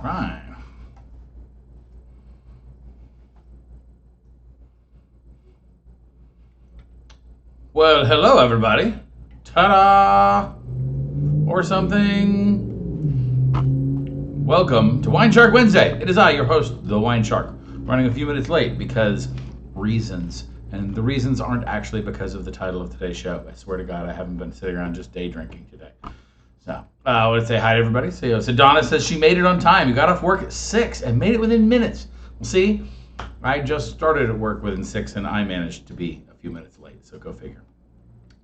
right. Well, hello, everybody. Ta-da! Or something. Welcome to WineShark Wednesday. It is I, your host, the WineShark, running a few minutes late because reasons. And the reasons aren't actually because of the title of today's show. I swear to God, I haven't been sitting around just day drinking today. So, I want to say hi to everybody. So Donna says she made it on time. You got off work at 6 and made it within minutes. Well, see, I just started at work within 6 and I managed to be a few minutes late. So go figure.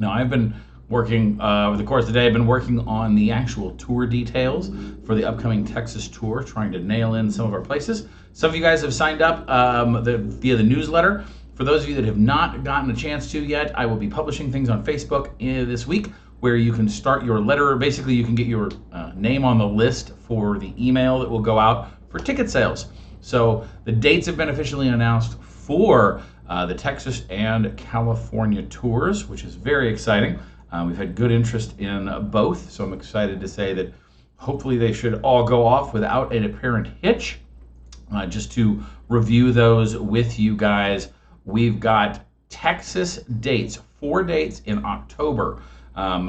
Now, I've been working, over the course of the day, I've been working on the actual tour details for the upcoming Texas tour, trying to nail in some of our places. Some of you guys have signed up via the newsletter. For those of you that have not gotten a chance to yet, I will be publishing things on Facebook this week where you can start your letter. Basically, you can get your name on the list for the email that will go out for ticket sales. So the dates have been officially announced for the Texas and California tours, which is very exciting. We've had good interest in both, so I'm excited to say that hopefully they should all go off without an apparent hitch. Just to review those with you guys, we've got Texas dates, 4 dates in October.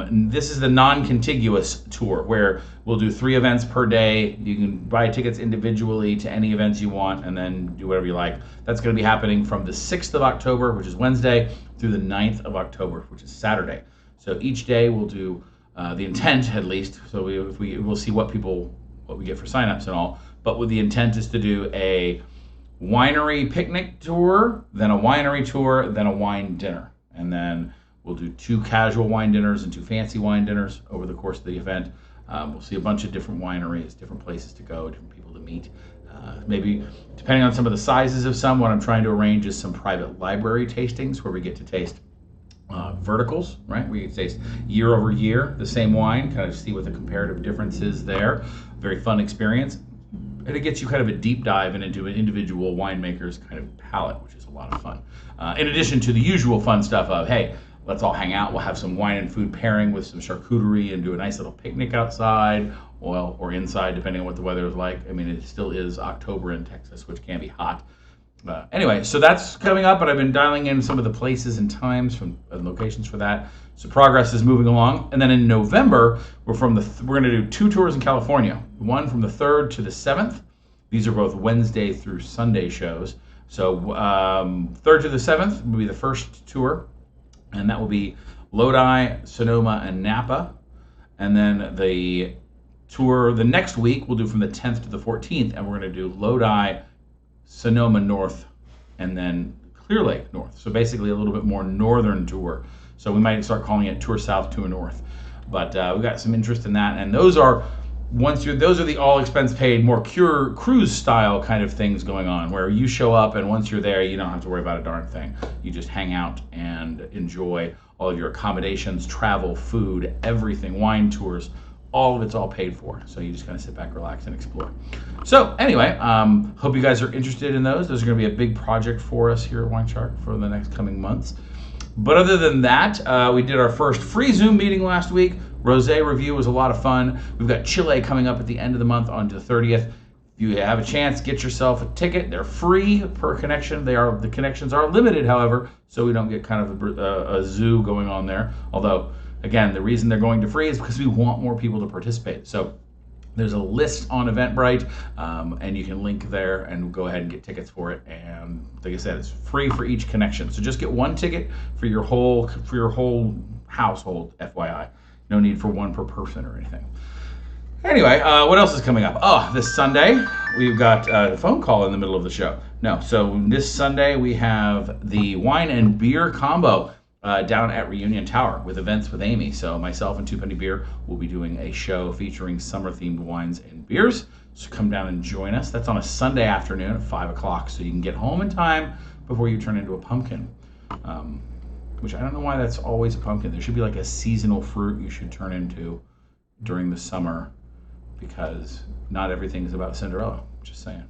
This is the non-contiguous tour where we'll do 3 events per day. You can buy tickets individually to any events you want and then do whatever you like. That's going to be happening from the 6th of October, which is Wednesday, through the 9th of October, which is Saturday. So each day we'll do the intent, at least. So we'll see what we get for signups and all. But with the intent is to do a winery picnic tour, then a winery tour, then a wine dinner, and then we'll do 2 casual wine dinners and 2 fancy wine dinners over the course of the event. We'll see a bunch of different wineries, different places to go, different people to meet. Maybe, depending on some of the sizes of some, what I'm trying to arrange is some private library tastings where we get to taste verticals, right? We get to taste year over year the same wine, kind of see what the comparative difference is there. Very fun experience. And it gets you kind of a deep dive into an individual winemaker's kind of palate, which is a lot of fun. In addition to the usual fun stuff of, hey, let's all hang out. We'll have some wine and food pairing with some charcuterie and do a nice little picnic outside, or inside, depending on what the weather is like. I mean, it still is October in Texas, which can be hot. Anyway, so that's coming up, but I've been dialing in some of the places and times from locations for that. So progress is moving along. And then in November, we're going to do 2 tours in California. One from the 3rd to the 7th. These are both Wednesday through Sunday shows. So 3rd to the 7th will be the first tour. And that will be Lodi, Sonoma, and Napa. And then the tour the next week we'll do from the 10th to the 14th, and we're going to do Lodi, Sonoma North, and then Clear Lake North. So basically a little bit more northern tour. So we might start calling it Tour South, Tour North. But we've got some interest in that, and those are the all expense paid, more cruise style kind of things going on, where you show up and once you're there, you don't have to worry about a darn thing. You just hang out and enjoy all of your accommodations, travel, food, everything, wine tours, all of it's all paid for. So you just kind of sit back, relax, and explore. So anyway, hope you guys are interested in those. Those are going to be a big project for us here at WineShark for the next coming months. But other than that, we did our first free Zoom meeting last week. Rosé review was a lot of fun. We've got Chile coming up at the end of the month on the 30th. If you have a chance, get yourself a ticket. They're free per connection. The connections are limited, however, so we don't get kind of a zoo going on there. Although, again, the reason they're going to free is because we want more people to participate. So there's a list on Eventbrite, and you can link there and go ahead and get tickets for it. And like I said, it's free for each connection. So just get one ticket for your whole household, FYI. No need for one per person or anything. Anyway, what else is coming up? Oh, this Sunday, we've got a phone call in the middle of the show. No, so this Sunday we have the wine and beer combo down at Reunion Tower with Events with Amy. So myself and Two Penny Beer will be doing a show featuring summer-themed wines and beers. So come down and join us. That's on a Sunday afternoon at 5 o'clock, so you can get home in time before you turn into a pumpkin. Which I don't know why that's always a pumpkin. There should be like a seasonal fruit you should turn into during the summer, because not everything is about Cinderella. Just saying.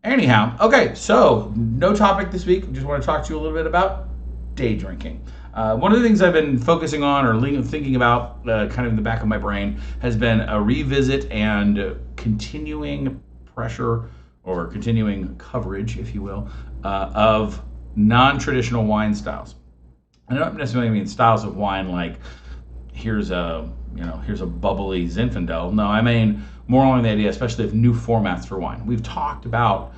Anyhow, okay, so no topic this week. Just want to talk to you a little bit about day drinking. One of the things I've been focusing on or thinking about kind of in the back of my brain has been a revisit and continuing pressure or continuing coverage, if you will, of non-traditional wine styles. I don't necessarily mean styles of wine like here's a bubbly Zinfandel. No, I mean more along the idea, especially of new formats for wine. We've talked about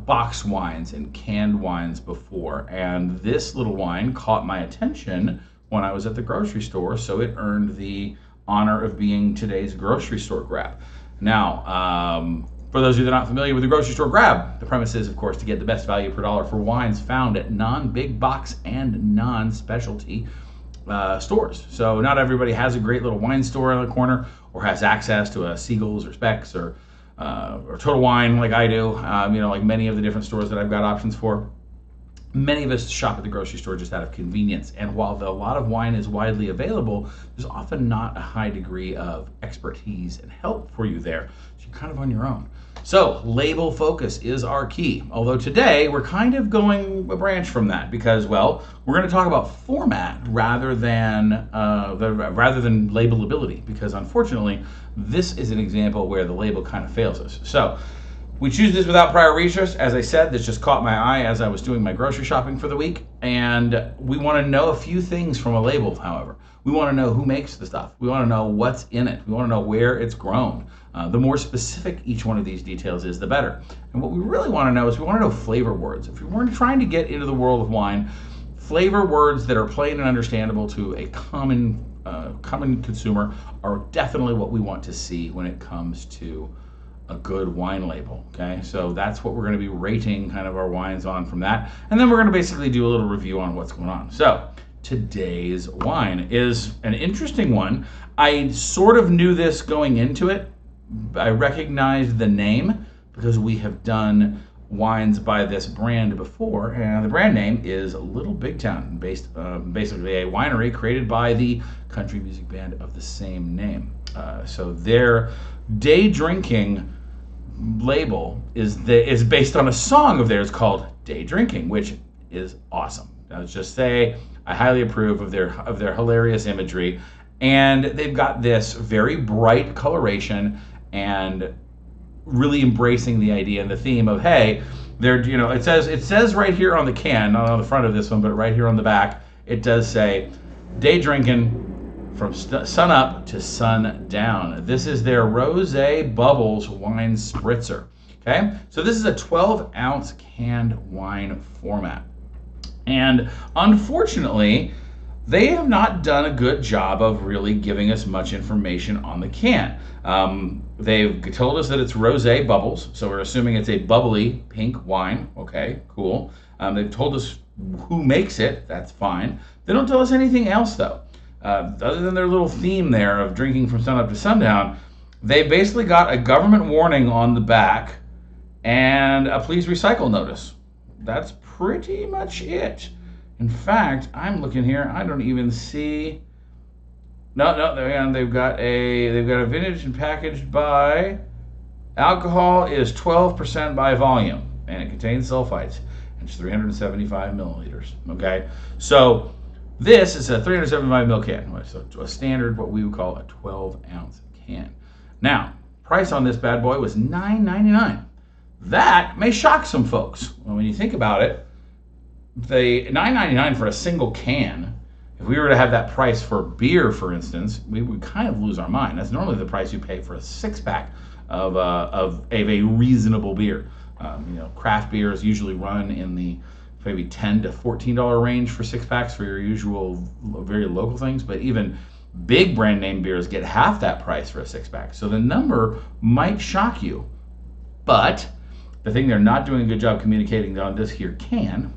box wines and canned wines before, and this little wine caught my attention when I was at the grocery store, so it earned the honor of being today's grocery store grab. Now, for those of you that are not familiar with the grocery store grab, the premise is, of course, to get the best value per dollar for wines found at non-big box and non-specialty stores. So not everybody has a great little wine store on the corner or has access to a Siegel's or Specs or Total Wine like I do, like many of the different stores that I've got options for. Many of us shop at the grocery store just out of convenience, and while a lot of wine is widely available, there's often not a high degree of expertise and help for you there, so you're kind of on your own. So label focus is our key, although today we're kind of going a branch from that because, well, we're going to talk about format rather than labelability, because unfortunately this is an example where the label kind of fails us. So we choose this without prior research. As I said, this just caught my eye as I was doing my grocery shopping for the week. And we want to know a few things from a label, however. We want to know who makes the stuff. We want to know what's in it. We want to know where it's grown. The more specific each one of these details is, the better. And what we really want to know is we want to know flavor words. If we're trying to get into the world of wine, flavor words that are plain and understandable to a common consumer are definitely what we want to see when it comes to a good wine label. Okay, so that's what we're going to be rating kind of our wines on from that, and then we're going to basically do a little review on what's going on. So today's wine is an interesting one. I sort of knew this going into it. I recognized the name because we have done wines by this brand before, and the brand name is Little Big Town, based basically a winery created by the country music band of the same name. So their day drinking label is based on a song of theirs called Day Drinking, which is awesome. Let's just say I highly approve of their hilarious imagery, and they've got this very bright coloration and really embracing the idea and the theme of, hey, it says right here on the can, not on the front of this one, but right here on the back, it does say day drinking from sun up to sun down. This is their Rosé Bubbles wine spritzer. Okay, so this is a 12-ounce canned wine format, and unfortunately, they have not done a good job of really giving us much information on the can. They've told us that it's Rosé Bubbles, so we're assuming it's a bubbly pink wine. Okay, cool. They've told us who makes it. That's fine. They don't tell us anything else, though. Other than their little theme there of drinking from sunup to sundown, they basically got a government warning on the back and a please recycle notice. That's pretty much it. In fact, I'm looking here, I don't even see. No, they've got a vintage and packaged by. Alcohol is 12% by volume, and it contains sulfites. It's 375 milliliters. Okay, so this is a 375 ml can, so a standard, what we would call a 12-ounce can. Now, price on this bad boy was $9.99. That may shock some folks. Well, when you think about it, the $9.99 for a single can, if we were to have that price for beer, for instance, we would kind of lose our mind. That's normally the price you pay for a six-pack of a reasonable beer. Craft beers usually run in the maybe $10 to $14 range for six packs for your usual very local things, but even big brand name beers get half that price for a six pack. So the number might shock you, but the thing they're not doing a good job communicating on this here can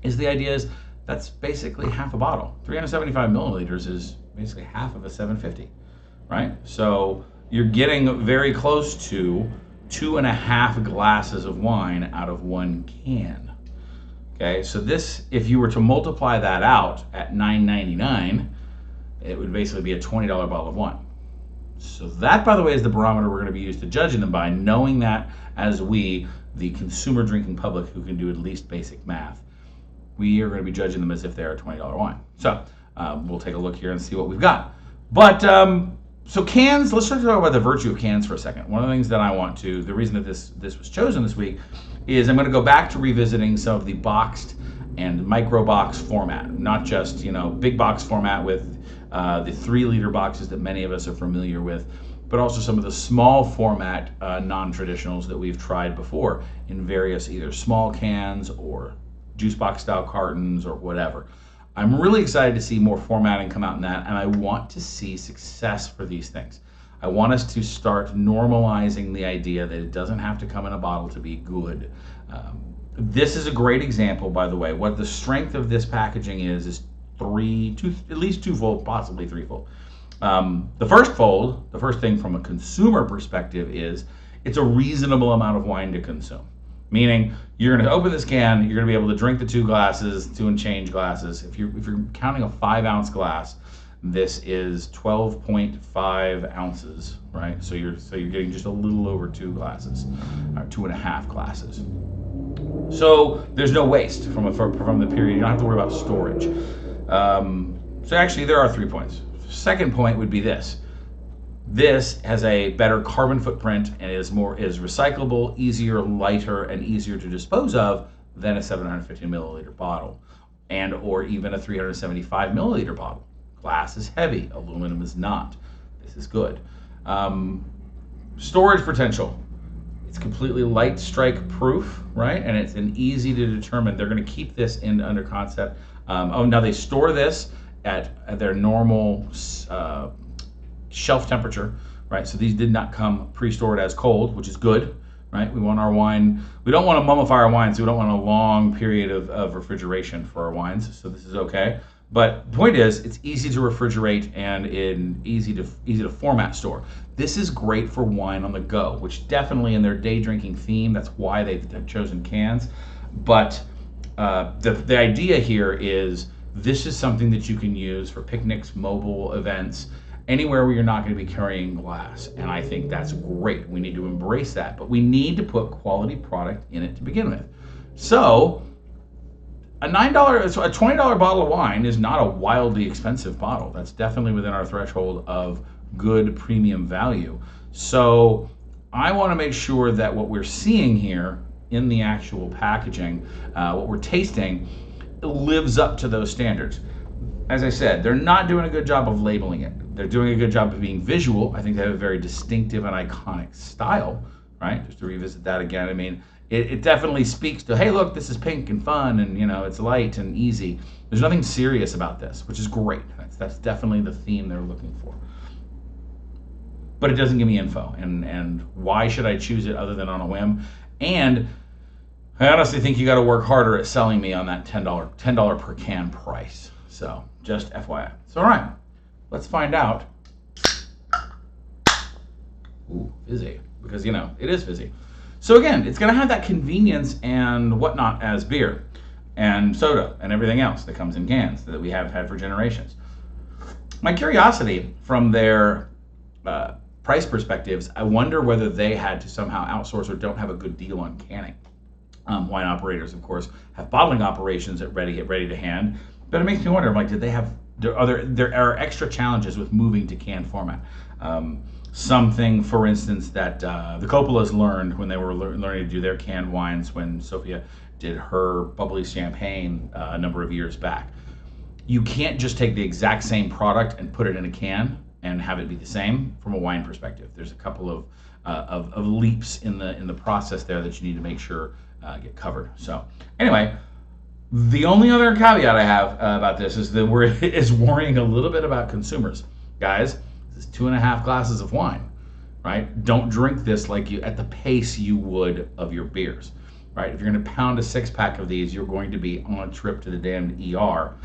is the idea is that's basically half a bottle. 375 milliliters is basically half of a 750, right? So you're getting very close to 2.5 glasses of wine out of one can. Okay, so this, if you were to multiply that out at $9.99, it would basically be a $20 bottle of wine. So that, by the way, is the barometer we're going to be used to judging them by, knowing that as we, the consumer drinking public who can do at least basic math, we are going to be judging them as if they're a $20 wine. So we'll take a look here and see what we've got. But So cans, let's talk about the virtue of cans for a second. One of the things that I want to, the reason that this was chosen this week is I'm going to go back to revisiting some of the boxed and micro box format, not just, big box format with the 3-liter boxes that many of us are familiar with, but also some of the small format non-traditionals that we've tried before in various either small cans or juice box style cartons or whatever. I'm really excited to see more formatting come out in that, and I want to see success for these things. I want us to start normalizing the idea that it doesn't have to come in a bottle to be good. This is a great example, by the way. What the strength of this packaging is at least twofold, possibly threefold. The first thing from a consumer perspective is it's a reasonable amount of wine to consume. Meaning you're going to open this can, you're going to be able to drink the 2 and change glasses. If you're counting a 5-ounce glass, this is 12.5 ounces, right? So you're getting just a little over 2 glasses, or 2.5 glasses. So there's no waste from the period. You don't have to worry about storage. So actually, there are 3 points. Second point would be this. This has a better carbon footprint and is recyclable, easier, lighter, and easier to dispose of than a 750 milliliter bottle, and or even a 375 milliliter bottle. Glass is heavy, aluminum is not. This is good. Storage potential. It's completely light strike proof, right? And it's an easy to determine. They're going to keep this under concept. Now they store this at their normal shelf temperature, right? So these did not come pre-stored as cold, which is good, right? We want our wine, we don't want to mummify our wines, so we don't want a long period of refrigeration for our wines, so this is okay. But the point is, it's easy to refrigerate and easy to format store. This is great for wine on the go, which definitely in their day drinking theme, that's why they've chosen cans. But the idea here is this is something that you can use for picnics, mobile events, anywhere where you're not going to be carrying glass. And I think that's great. We need to embrace that, but we need to put quality product in it to begin with. So a $20 bottle of wine is not a wildly expensive bottle. That's definitely within our threshold of good premium value. So I want to make sure that what we're seeing here in the actual packaging, what we're tasting, lives up to those standards. As I said, they're not doing a good job of labeling it. They're doing a good job of being visual. I think they have a very distinctive and iconic style, right? Just to revisit that again, I mean, it definitely speaks to, hey, look, this is pink and fun, and it's light and easy. There's nothing serious about this, which is great. That's definitely the theme they're looking for. But it doesn't give me info, and why should I choose it other than on a whim? And I honestly think you got to work harder at selling me on that $10 per can price. So just FYI. So all right, let's find out. Ooh, fizzy, because it is fizzy. So again, it's going to have that convenience and whatnot as beer and soda and everything else that comes in cans that we have had for generations. My curiosity from their price perspectives, I wonder whether they had to somehow outsource or don't have a good deal on canning. Wine operators, of course, have bottling operations at ready to hand, but it makes me wonder, did they have, there are extra challenges with moving to canned format. Something, for instance, that the Coppolas learned when they were learning to do their canned wines when Sophia did her bubbly champagne a number of years back. You can't just take the exact same product and put it in a can and have it be the same from a wine perspective. There's a couple of leaps in the process there that you need to make sure get covered. So anyway, the only other caveat I have about this is that is worrying a little bit about consumers. Guys, this is 2.5 glasses of wine, right? Don't drink this at the pace you would of your beers, right? If you're going to pound a 6-pack of these, you're going to be on a trip to the damned ER,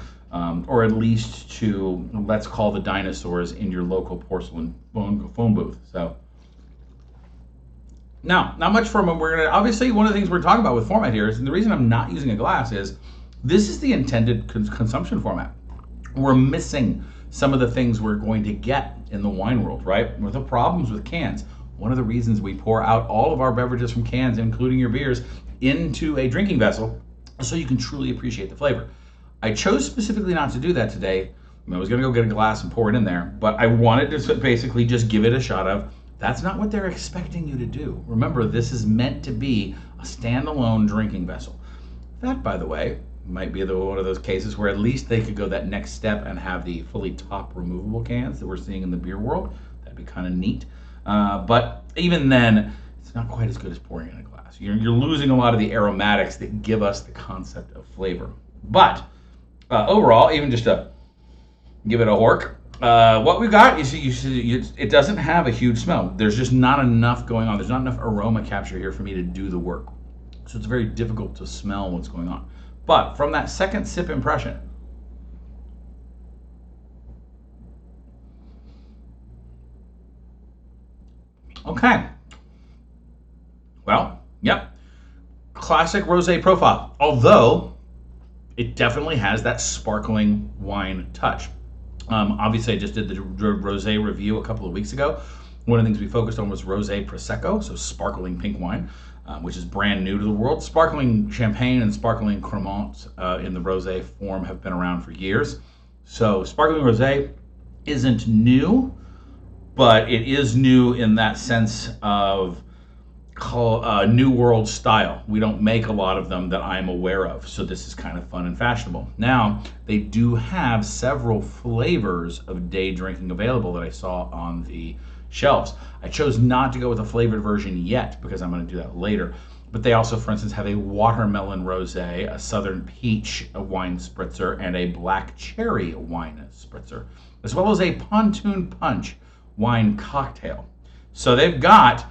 or at least to, let's call the dinosaurs in your local porcelain phone booth. So now, not much from them. We're going to, obviously, one of the things we're talking about with format here is, and the reason I'm not using a glass is, this is the intended consumption format. We're missing some of the things we're going to get in the wine world, right? With the problems with cans. One of the reasons we pour out all of our beverages from cans, including your beers, into a drinking vessel, so you can truly appreciate the flavor. I chose specifically not to do that today I was going to go get a glass and pour it in there, but I wanted to basically just give it a shot of, that's not what they're expecting you to do. Remember, this is meant to be a standalone drinking vessel. That, by the way, might be one of those cases where at least they could go that next step and have the fully top removable cans that we're seeing in the beer world. That'd be kind of neat. But even then, it's not quite as good as pouring in a glass. You're losing a lot of the aromatics that give us the concept of flavor. But overall, even just to give it a hork, what we've got, you see, it doesn't have a huge smell. There's just not enough going on. There's not enough aroma capture here for me to do the work. So it's very difficult to smell what's going on. But from that second sip impression, okay. Well, yep. Classic rosé profile. Although it definitely has that sparkling wine touch. Obviously, I just did the rosé review a couple of weeks ago. One of the things we focused on was rosé prosecco, so sparkling pink wine, which is brand new to the world. Sparkling champagne and sparkling cremant in the rosé form have been around for years. So sparkling rosé isn't new, but it is new in that sense of new world style. We don't make a lot of them that I'm aware of, so this is kind of fun and fashionable. Now, they do have several flavors of day drinking available that I saw on the shelves. I chose not to go with a flavored version yet because I'm going to do that later. But they also, for instance, have a watermelon rosé, a southern peach wine spritzer, and a black cherry wine spritzer, as well as a pontoon punch wine cocktail. So they've got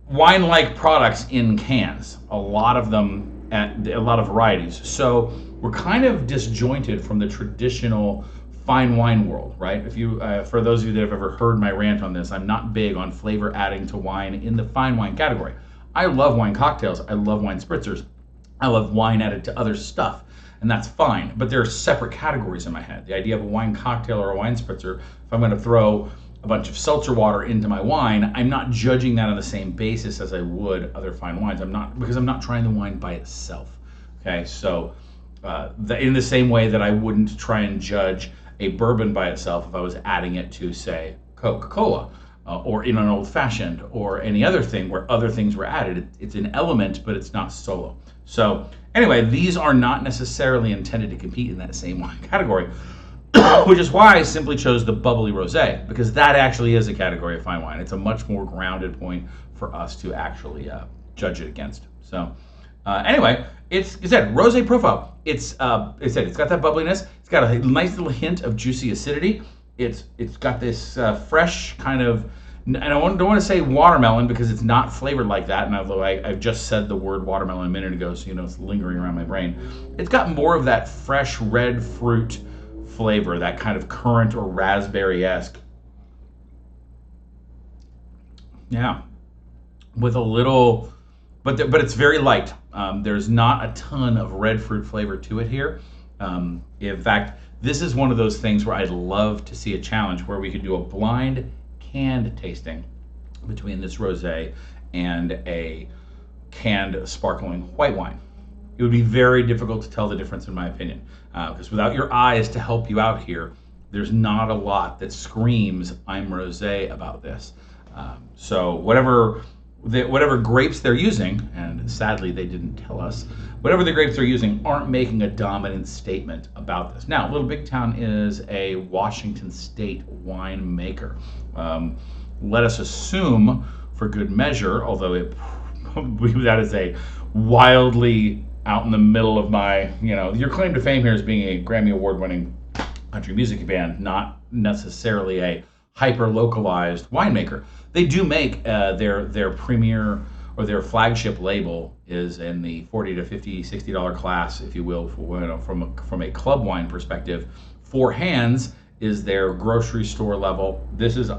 wine-like products in cans, a lot of them at a lot of varieties. So we're kind of disjointed from the traditional fine wine world, right? If you, for those of you that have ever heard my rant on this, I'm not big on flavor adding to wine in the fine wine category. I love wine cocktails. I love wine spritzers. I love wine added to other stuff, and that's fine. But there are separate categories in my head. The idea of a wine cocktail or a wine spritzer, if I'm going to throw a bunch of seltzer water into my wine, I'm not judging that on the same basis as I would other fine wines. Because I'm not trying the wine by itself. Okay, so in the same way that I wouldn't try and judge a bourbon by itself if I was adding it to, say, Coca-Cola or in an old-fashioned or any other thing where other things were added. It's an element, but it's not solo. So anyway, these are not necessarily intended to compete in that same wine category, which is why I simply chose the bubbly rosé, because that actually is a category of fine wine. It's a much more grounded point for us to actually judge it against. So anyway, it's said rosé profile. It's got that bubbliness. It's got a nice little hint of juicy acidity. It's got this fresh kind of, and I don't want to say watermelon because it's not flavored like that. And although I've just said the word watermelon a minute ago, so it's lingering around my brain. It's got more of that fresh red fruit flavor, that kind of currant or raspberry-esque. Yeah, with a little, but it's very light. There's not a ton of red fruit flavor to it here. In fact, this is one of those things where I'd love to see a challenge where we could do a blind canned tasting between this rosé and a canned sparkling white wine. It would be very difficult to tell the difference, in my opinion, because without your eyes to help you out here, there's not a lot that screams I'm rosé about this. So whatever grapes they're using, and sadly they didn't tell us, whatever the grapes they're using aren't making a dominant statement about this. Now, Little Big Town is a Washington State winemaker. Let us assume, for good measure, although that is a wildly out in the middle of my, your claim to fame here is being a Grammy Award-winning country music band, not necessarily a hyper-localized winemaker. They do make their premier or their flagship label is in the $40 to $50, $60 class, if you will, from a club wine perspective. Four Hands is their grocery store level. This is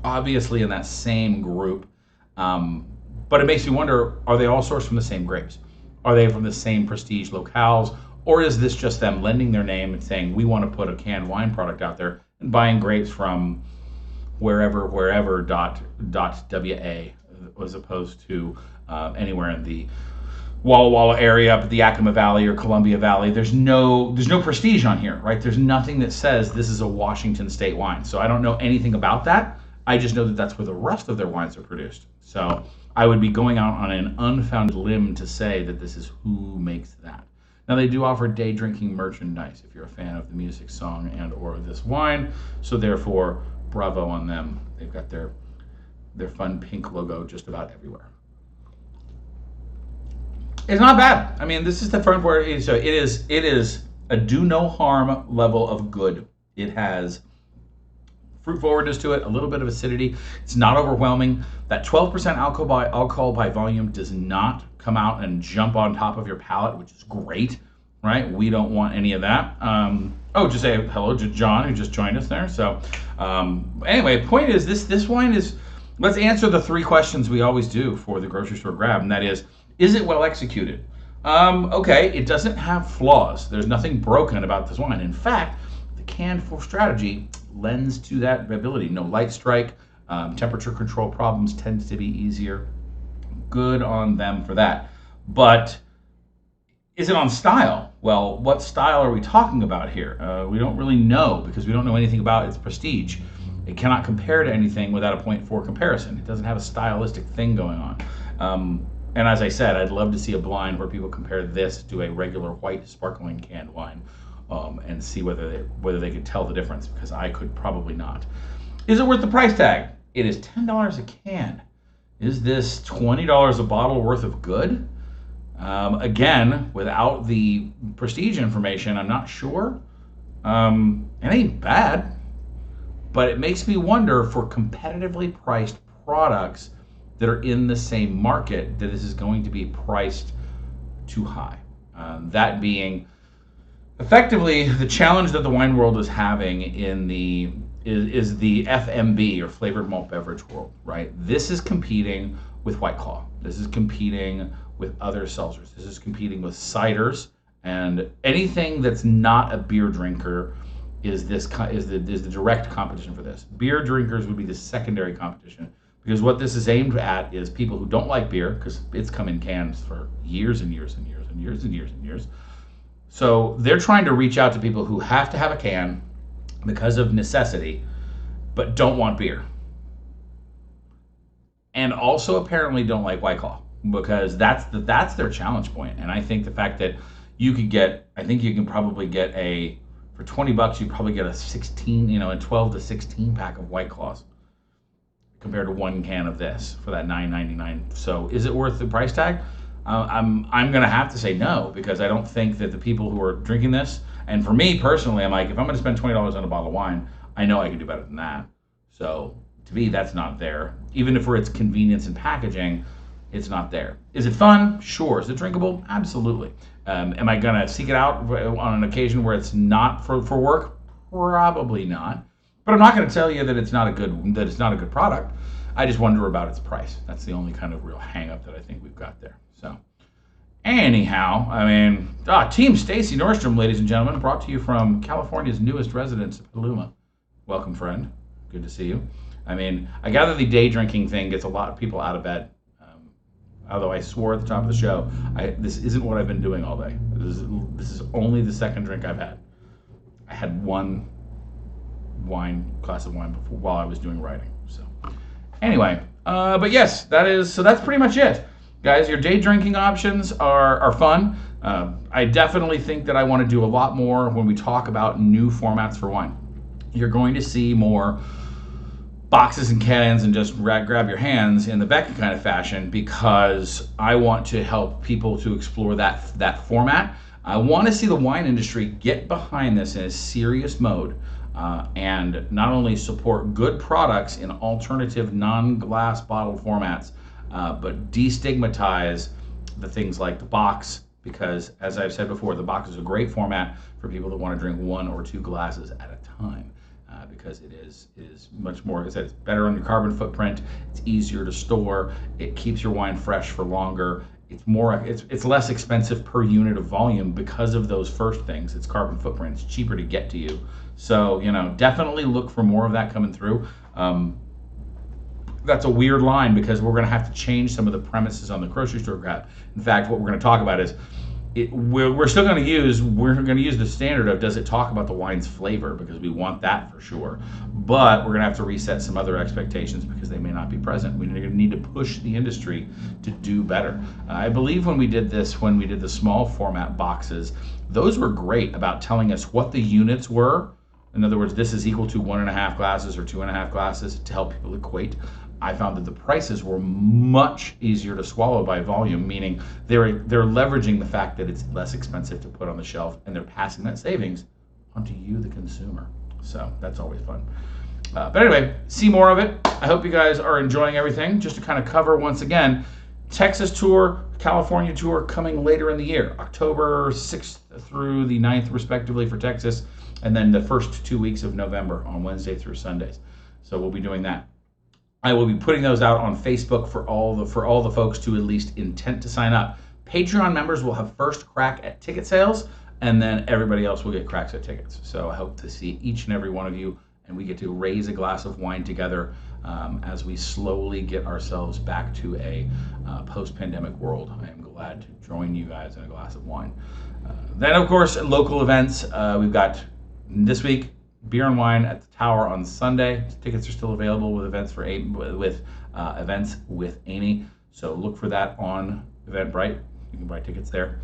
obviously in that same group, but it makes me wonder: are they all sourced from the same grapes? Are they from the same prestige locales, or is this just them lending their name and saying we want to put a canned wine product out there and buying grapes from wherever .wa, as opposed to anywhere in the Walla Walla area up at the Yakima Valley or Columbia Valley. There's no prestige on here, right? There's nothing that says this is a Washington State wine. So I don't know anything about that. I just know that that's where the rest of their wines are produced. So I would be going out on an unfounded limb to say that this is who makes that. Now they do offer day drinking merchandise if you're a fan of the music, song, and or this wine. So therefore, bravo on them. They've got their fun pink logo just about everywhere. It's not bad. I mean, this is the front where it is a do no harm level of good. It has fruit forwardness to it, a little bit of acidity. It's not overwhelming. That 12% alcohol by volume does not come out and jump on top of your palate, which is great, right? We don't want any of that. Just say hello to John, who just joined us there. So anyway, point is this wine is, let's answer the three questions we always do for the grocery store grab, and that is it well executed? Okay, it doesn't have flaws. There's nothing broken about this wine. In fact, the canned for strategy lends to that ability. No light strike, temperature control problems tends to be easier. Good on them for that. But is it on style? Well, what style are we talking about here? We don't really know because we don't know anything about its prestige. It cannot compare to anything without a 0.4 comparison. It doesn't have a stylistic thing going on. And as I said, I'd love to see a blind where people compare this to a regular white sparkling canned wine and see whether they could tell the difference, because I could probably not. Is it worth the price tag? It is $10 a can. Is this $20 a bottle worth of good? Again, without the prestige information, I'm not sure. It ain't bad, but it makes me wonder for competitively priced products that are in the same market, that this is going to be priced too high. That being effectively the challenge that the wine world is having is the FMB, or flavored malt beverage world, right? This is competing with White Claw. This is competing with other seltzers. This is competing with ciders, and anything that's not a beer drinker is the direct competition for this. Beer drinkers would be the secondary competition, because what this is aimed at is people who don't like beer, because it's come in cans for years and years and years and years and years and years. So they're trying to reach out to people who have to have a can because of necessity, but don't want beer. And also apparently don't like White Claw, because that's their challenge point. And I think the fact that you can probably get for $20, you probably get a 12 to 16 pack of White Claws, compared to one can of this for that $9.99. So is it worth the price tag? I'm gonna have to say no, because I don't think that the people who are drinking this, and for me personally, I'm like, if I'm gonna spend $20 on a bottle of wine, I know I can do better than that. So to me, that's not there. Even for its convenience and packaging, it's not there. Is it fun? Sure. Is it drinkable? Absolutely. Am I gonna seek it out on an occasion where it's not for work? Probably not. But I'm not going to tell you that it's not a good product. I just wonder about its price. That's the only kind of real hang-up that I think we've got there. So, anyhow, I mean, Team Stacy Nordstrom, ladies and gentlemen, brought to you from California's newest residence, Petaluma. Welcome, friend. Good to see you. I mean, I gather the day drinking thing gets a lot of people out of bed. Although I swore at the top of the show, this isn't what I've been doing all day. This is only the second drink I've had. I had one glass of wine before, while I was doing writing. So anyway, but yes, that's pretty much it, guys. Your day drinking options are fun. I definitely think that I want to do a lot more when we talk about new formats for wine. You're going to see more boxes and cans and just grab your hands in the Beckett kind of fashion, because I want to help people to explore that format. I want to see the wine industry get behind this in a serious mode. And not only support good products in alternative non-glass bottle formats, but destigmatize the things like the box, because as I've said before, the box is a great format for people that want to drink 1 or 2 glasses at a time, because it is much more, it's better on your carbon footprint, it's easier to store, it keeps your wine fresh for longer, it's less expensive per unit of volume because of those first things. It's carbon footprint, it's cheaper to get to you. So, definitely look for more of that coming through. that's a weird line because we're going to have to change some of the premises on the grocery store grab. In fact, what we're going to talk about is we're still going to use the standard of does it talk about the wine's flavor, because we want that for sure, but we're going to have to reset some other expectations because they may not be present. We're going to need to push the industry to do better. I believe when we did the small format boxes, those were great about telling us what the units were. In other words, this is equal to 1.5 glasses or 2.5 glasses to help people equate. I found that the prices were much easier to swallow by volume, meaning they're leveraging the fact that it's less expensive to put on the shelf, and they're passing that savings onto you, the consumer. So that's always fun. But anyway, see more of it. I hope you guys are enjoying everything. Just to kind of cover once again, Texas tour, California tour coming later in the year, October 6th through the 9th respectively for Texas, and then the first 2 weeks of November on Wednesday through Sundays. So we'll be doing that. I will be putting those out on Facebook for all the folks to at least intent to sign up. Patreon members will have first crack at ticket sales, and then everybody else will get cracks at tickets. So I hope to see each and every one of you, and we get to raise a glass of wine together as we slowly get ourselves back to a post-pandemic world. I am glad to join you guys in a glass of wine. Then, of course, local events. We've got this week, Beer and Wine at the Tower on Sunday. Tickets are still available with events with Amy. So look for that on Eventbrite. You can buy tickets there.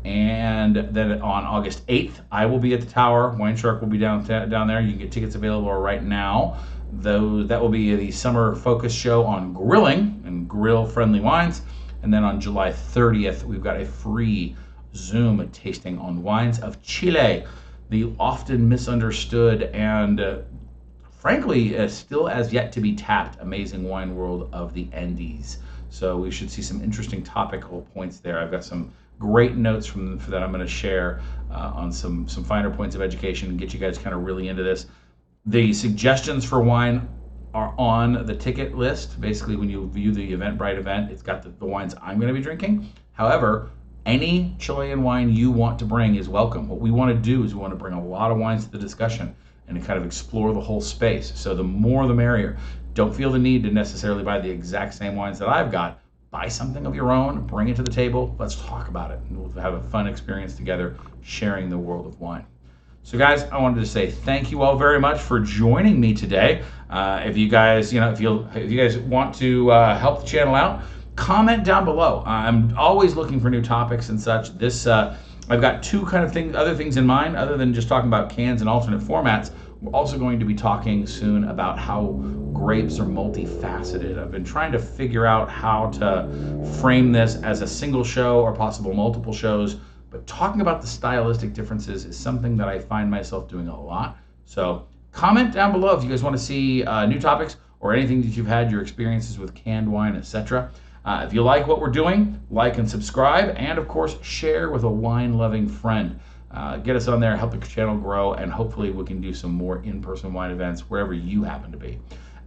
And then on August 8th, I will be at the Tower. WineShark will be down there. You can get tickets available right now. Though that will be the summer focus show on grilling and grill-friendly wines. And then on July 30th, we've got a free Zoom tasting on wines of Chile, the often misunderstood and frankly still as yet to be tapped amazing wine world of the Andes. So we should see some interesting topical points there. I've got some great notes for that I'm going to share on some finer points of education and get you guys kind of really into this. The suggestions for wine are on the ticket list. Basically, when you view the Eventbrite event, it's got the wines I'm going to be drinking. However, any Chilean wine you want to bring is welcome. What we want to do is we want to bring a lot of wines to the discussion and to kind of explore the whole space. So the more the merrier. Don't feel the need to necessarily buy the exact same wines that I've got. Buy something of your own, bring it to the table. Let's talk about it. And we'll have a fun experience together sharing the world of wine. So guys, I wanted to say thank you all very much for joining me today. If you guys, if you guys want to help the channel out, comment down below. I'm always looking for new topics and such. I've got two kind of other things in mind, other than just talking about cans and alternate formats. We're also going to be talking soon about how grapes are multifaceted. I've been trying to figure out how to frame this as a single show or possible multiple shows, but talking about the stylistic differences is something that I find myself doing a lot. So comment down below if you guys want to see new topics or anything that you've had, your experiences with canned wine, etc. If you like what we're doing, like and subscribe, and of course, share with a wine-loving friend. Get us on there, help the channel grow, and hopefully we can do some more in-person wine events wherever you happen to be.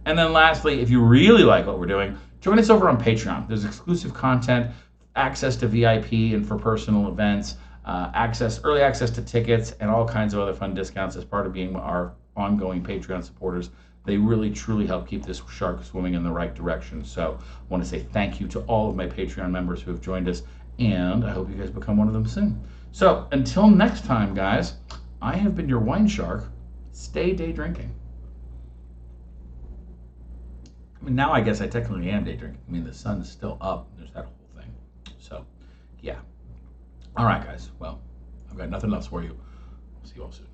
And then lastly, if you really like what we're doing, join us over on Patreon. There's exclusive content, access to VIP and for personal events, early access to tickets, and all kinds of other fun discounts as part of being our ongoing Patreon supporters. They really, truly help keep this shark swimming in the right direction. So I want to say thank you to all of my Patreon members who have joined us, and I hope you guys become one of them soon. So until next time, guys, I have been your wine shark. Stay day drinking. I mean, now I guess I technically am day drinking. I mean, the sun's still up. There's that whole thing. So, yeah. All right, guys. Well, I've got nothing else for you. See you all soon.